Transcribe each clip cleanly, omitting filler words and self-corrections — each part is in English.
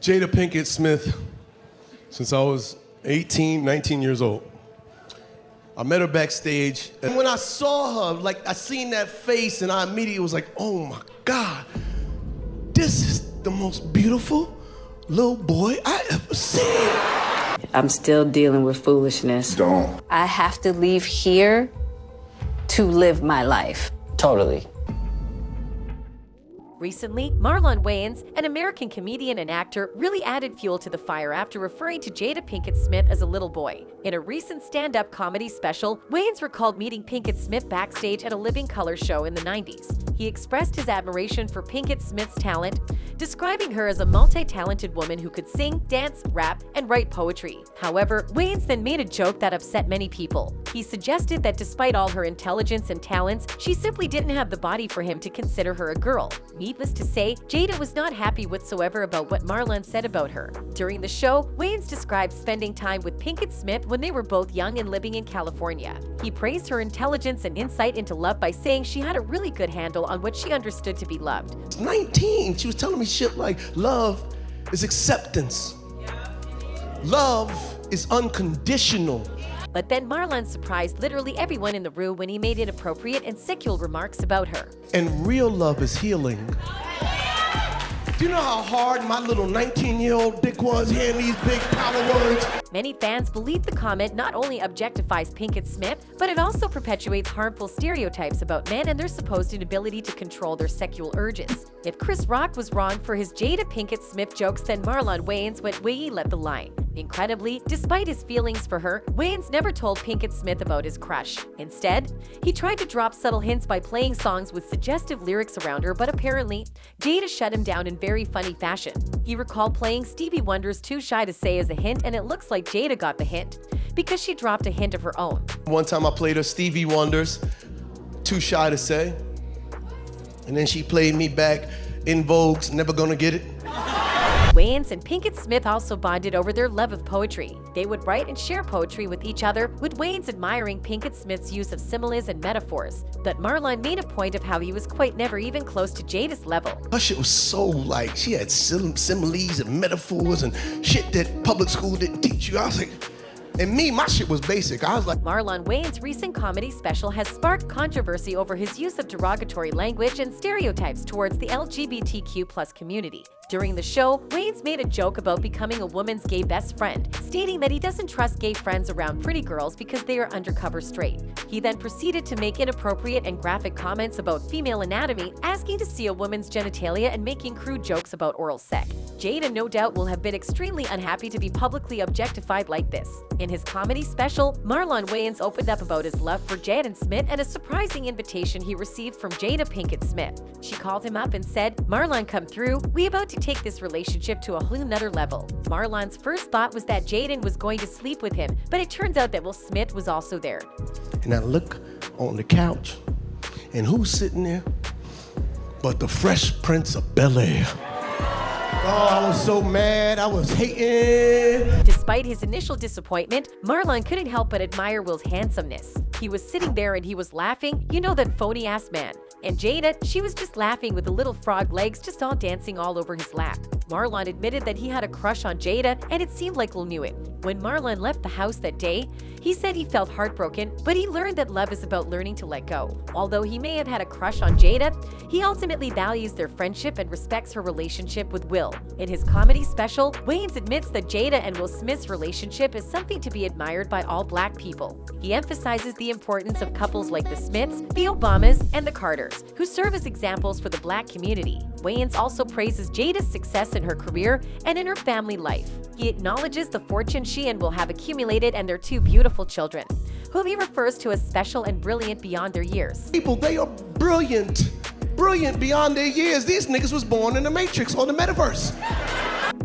Jada Pinkett Smith since I was 18, 19 years old. I met her backstage, and when I saw her, like, I seen that face, and I immediately was like, oh my God, this is the most beautiful little boy I ever seen. I'm still dealing with foolishness. Don't. I have to leave here to live my life. Totally. Recently, Marlon Wayans, an American comedian and actor, really added fuel to the fire after referring to Jada Pinkett Smith as a little boy. In a recent stand-up comedy special, Wayans recalled meeting Pinkett Smith backstage at a Living Color show in the 90s. He expressed his admiration for Pinkett Smith's talent, describing her as a multi-talented woman who could sing, dance, rap, and write poetry. However, Wayans then made a joke that upset many people. He suggested that despite all her intelligence and talents, she simply didn't have the body for him to consider her a girl. Needless to say, Jada was not happy whatsoever about what Marlon said about her. During the show, Wayans described spending time with Pinkett Smith when they were both young and living in California. He praised her intelligence and insight into love by saying she had a really good handle on what she understood to be loved. 19, she was telling me shit like, love is acceptance. Love is unconditional. But then Marlon surprised literally everyone in the room when he made inappropriate and sexual remarks about her. And real love is healing. Do you know how hard my little 19-year-old dick was hearing these big power words? Many fans believe the comment not only objectifies Pinkett Smith, but it also perpetuates harmful stereotypes about men and their supposed inability to control their sexual urges. If Chris Rock was wrong for his Jada Pinkett Smith jokes, then Marlon Wayans went way left the line. Incredibly, despite his feelings for her, Wayans never told Pinkett Smith about his crush. Instead, he tried to drop subtle hints by playing songs with suggestive lyrics around her, but apparently, Jada shut him down in very funny fashion. He recalled playing Stevie Wonder's Too Shy to Say as a hint, and it looks like Jada got the hint because she dropped a hint of her own. One time I played her Stevie Wonder's Too Shy to Say, and then she played me back In Vogue's Never Gonna Get It. Wayans and Pinkett Smith also bonded over their love of poetry. They would write and share poetry with each other, with Wayans admiring Pinkett Smith's use of similes and metaphors. But Marlon made a point of how he was quite never even close to Jada's level. Her shit was so like, she had similes and metaphors and shit that public school didn't teach you. I was like, and me, my shit was basic. I was like, Marlon Wayans' recent comedy special has sparked controversy over his use of derogatory language and stereotypes towards the LGBTQ+ community. During the show, Wayans made a joke about becoming a woman's gay best friend, stating that he doesn't trust gay friends around pretty girls because they are undercover straight. He then proceeded to make inappropriate and graphic comments about female anatomy, asking to see a woman's genitalia and making crude jokes about oral sex. Jada no doubt will have been extremely unhappy to be publicly objectified like this. In his comedy special, Marlon Wayans opened up about his love for Jada Smith and a surprising invitation he received from Jada Pinkett Smith. She called him up and said, "Marlon, come through. We about to take this relationship to a whole nother level." Marlon's first thought was that Jaden was going to sleep with him, but it turns out that Will Smith was also there. And I look on the couch, and who's sitting there but the Fresh Prince of Bel-Air. Oh, I was so mad, I was hating. Despite his initial disappointment, Marlon couldn't help but admire Will's handsomeness. He was sitting there and he was laughing, you know, that phony-ass man. And Jada, she was just laughing with the little frog legs just all dancing all over his lap. Marlon admitted that he had a crush on Jada, and it seemed like Will knew it. When Marlon left the house that day, he said he felt heartbroken, but he learned that love is about learning to let go. Although he may have had a crush on Jada, he ultimately values their friendship and respects her relationship with Will. In his comedy special, Wayans admits that Jada and Will Smith's relationship is something to be admired by all Black people. He emphasizes the importance of couples like the Smiths, the Obamas, and the Carters, who serve as examples for the Black community. Wayans also praises Jada's success in her career and in her family life. He acknowledges the fortune she and Will have accumulated and their two beautiful children, whom he refers to as special and brilliant beyond their years. People, they are brilliant. Brilliant beyond their years. These niggas was born in the Matrix or the metaverse.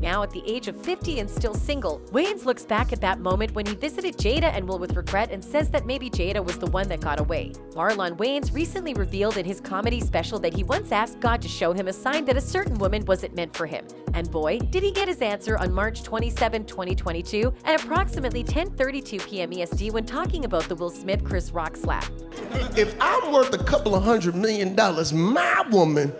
Now at the age of 50 and still single, Wayans looks back at that moment when he visited Jada and Will with regret and says that maybe Jada was the one that got away. Marlon Wayans recently revealed in his comedy special that he once asked God to show him a sign that a certain woman wasn't meant for him. And boy, did he get his answer on March 27, 2022 at approximately 10:32 p.m. EST when talking about the Will Smith-Chris Rock slap. If I'm worth a couple of $100 million, my woman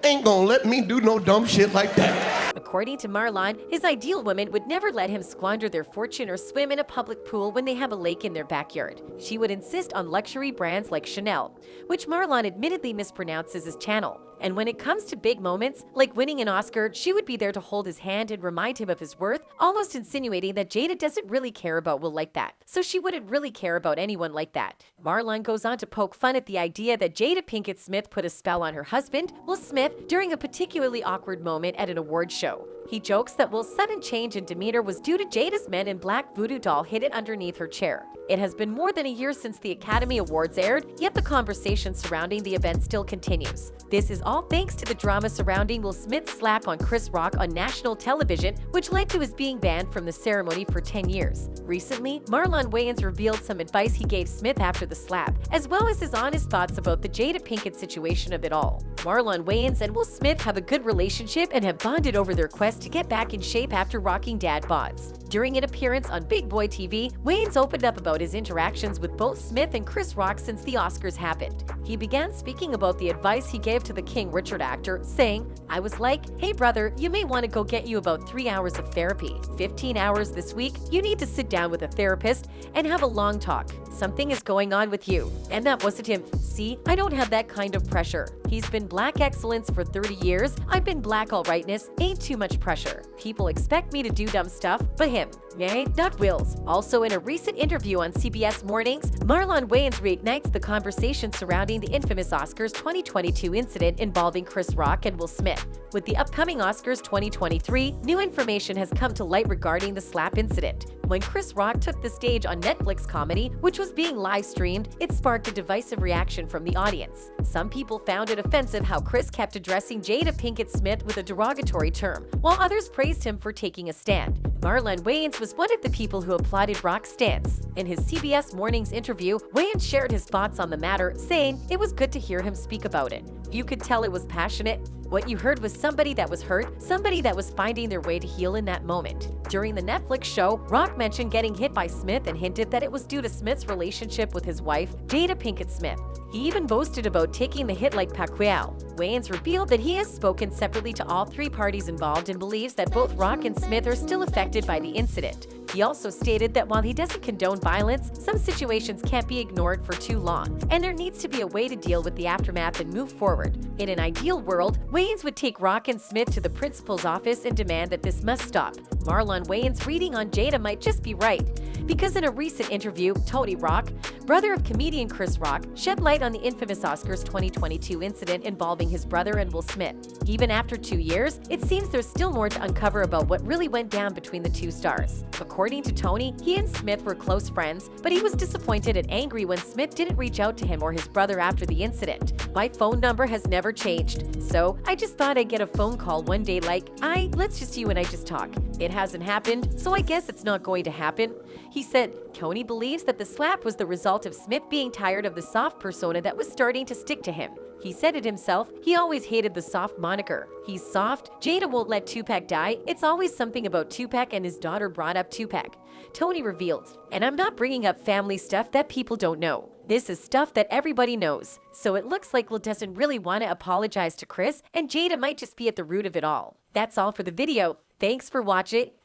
ain't gonna let me do no dumb shit like that. According to Marlon, his ideal woman would never let him squander their fortune or swim in a public pool when they have a lake in their backyard. She would insist on luxury brands like Chanel, which Marlon admittedly mispronounces as Channel. And when it comes to big moments, like winning an Oscar, she would be there to hold his hand and remind him of his worth, almost insinuating that Jada doesn't really care about Will like that. So she wouldn't really care about anyone like that. Marlon goes on to poke fun at the idea that Jada Pinkett Smith put a spell on her husband, Will Smith, during a particularly awkward moment at an award show. He jokes that Will's sudden change in demeanor was due to Jada's Men in Black voodoo doll hidden underneath her chair. It has been more than a year since the Academy Awards aired, yet the conversation surrounding the event still continues. This is all thanks to the drama surrounding Will Smith's slap on Chris Rock on national television, which led to his being banned from the ceremony for 10 years. Recently, Marlon Wayans revealed some advice he gave Smith after the slap, as well as his honest thoughts about the Jada Pinkett situation of it all. Marlon Wayans and Will Smith have a good relationship and have bonded over their quest to get back in shape after rocking dad bods. During an appearance on Big Boy TV, Wayans opened up about his interactions with both Smith and Chris Rock since the Oscars happened. He began speaking about the advice he gave to the King Richard actor, saying, "I was like, hey brother, you may want to go get you about 3 hours of therapy. 15 hours this week, you need to sit down with a therapist and have a long talk. Something is going on with you." And that wasn't him. "See, I don't have that kind of pressure. He's been black excellence for 30 years. I've been black alrightness. Ain't too much pressure. People expect me to do dumb stuff, but him, yay, not Wills." Also, in a recent interview on CBS Mornings, Marlon Wayans reignites the conversation surrounding the infamous Oscars 2022 incident involving Chris Rock and Will Smith. With the upcoming Oscars 2023, new information has come to light regarding the slap incident. When Chris Rock took the stage on Netflix comedy, which was being live streamed, it sparked a divisive reaction from the audience. Some people found it offensive how Chris kept addressing Jada Pinkett Smith with a derogatory term, while others praised him for taking a stand. Marlon Wayans was one of the people who applauded Rock's stance. In his CBS Mornings interview, Wayans shared his thoughts on the matter, saying it was good to hear him speak about it. "You could tell it was passionate. What you heard was somebody that was hurt, somebody that was finding their way to heal in that moment." During the Netflix show, Rock mentioned getting hit by Smith and hinted that it was due to Smith's relationship with his wife, Jada Pinkett Smith. He even boasted about taking the hit like Pacquiao. Wayans revealed that he has spoken separately to all three parties involved and believes that both Rock and Smith are still affected by the incident. He also stated that while he doesn't condone violence, some situations can't be ignored for too long, and there needs to be a way to deal with the aftermath and move forward. In an ideal world, Wayans would take Rock and Smith to the principal's office and demand that this must stop. Marlon Wayans' reading on Jada might just be right, because in a recent interview, Tony Rock, brother of comedian Chris Rock, shed light on the infamous Oscars 2022 incident involving his brother and Will Smith. Even after 2 years, it seems there's still more to uncover about what really went down between the two stars. According to Tony, he and Smith were close friends, but he was disappointed and angry when Smith didn't reach out to him or his brother after the incident. "My phone number has never changed, so I just thought I'd get a phone call one day like, let's just you and I just talk. It hasn't happened, so I guess it's not going to happen." He said Tony believes that the slap was the result of Smith being tired of the soft persona that was starting to stick to him. He said it himself, he always hated the soft moniker. He's soft, Jada won't let Tupac die, it's always something about Tupac and his daughter brought up Tupac. Tony revealed, "And I'm not bringing up family stuff that people don't know. This is stuff that everybody knows. So it looks like Will doesn't really want to apologize to Chris, and Jada might just be at the root of it all." That's all for the video. Thanks for watching.